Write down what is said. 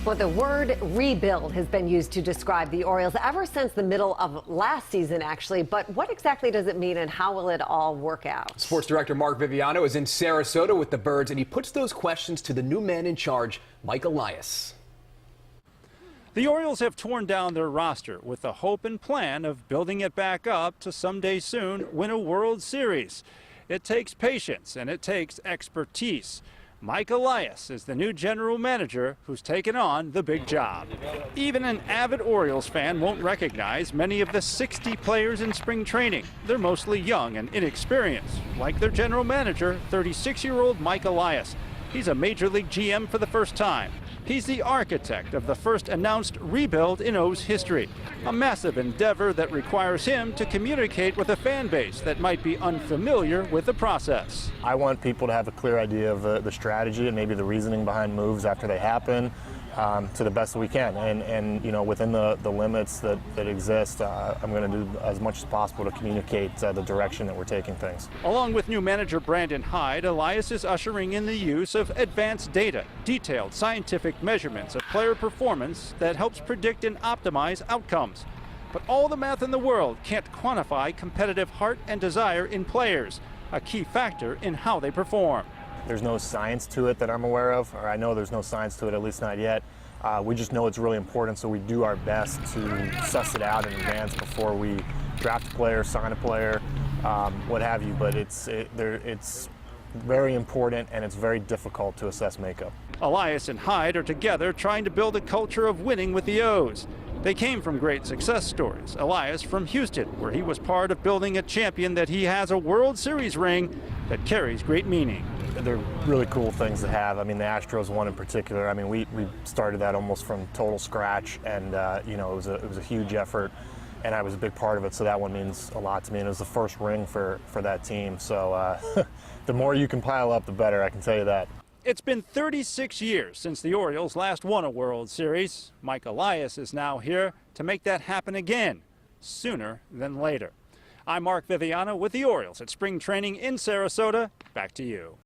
Well, the word rebuild has been used to describe the Orioles ever since the middle of last season, actually. But what exactly does it mean and how will it all work out? Sports director Mark Viviano is in Sarasota with the Birds, and he puts those questions to the new man in charge, Mike Elias. The Orioles have torn down their roster with the hope and plan of building it back up to someday soon win a World Series. It takes patience and it takes expertise. Mike Elias is the new general manager who's taken on the big job. Even an avid Orioles fan won't recognize many of the 60 players in spring training. They're mostly young and inexperienced, like their general manager, 36-year-old Mike Elias. He's a major league GM for the first time. He's the architect of the first announced rebuild in O's history, a massive endeavor that requires him to communicate with a fan base that might be unfamiliar with the process. I want people to have a clear idea of the strategy and maybe the reasoning behind moves after they happen to the best that we can. And you know, within the limits that exist, I'm going to do as much as possible to communicate the direction that we're taking things. Along with new manager Brandon Hyde, Elias is ushering in the use of advanced data, detailed scientific measurements of player performance that helps predict and optimize outcomes. But all the math in the world can't quantify competitive heart and desire in players, a key factor in how they perform. There's no science to it that I'm aware of, or I know there's no science to it, at least not yet. We just know it's really important, so we do our best to suss it out in advance before we draft a player, sign a player, what have you. But it's very important, and it's very difficult to assess makeup. Elias and Hyde are together trying to build a culture of winning with the O's. They came from great success stories. Elias from Houston, where he was part of building a champion that he has a World Series ring that carries great meaning. They're really cool things to have. I mean, the Astros one in particular. I mean, we started that almost from total scratch, and you know, it was a huge effort, and I was a big part of it. So that one means a lot to me, and it was the first ring for that team. So the more you can pile up, the better. I can tell you that. It's been 36 years since the Orioles last won a World Series. Mike Elias is now here to make that happen again, sooner than later. I'm Mark Viviano with the Orioles at spring training in Sarasota. Back to you.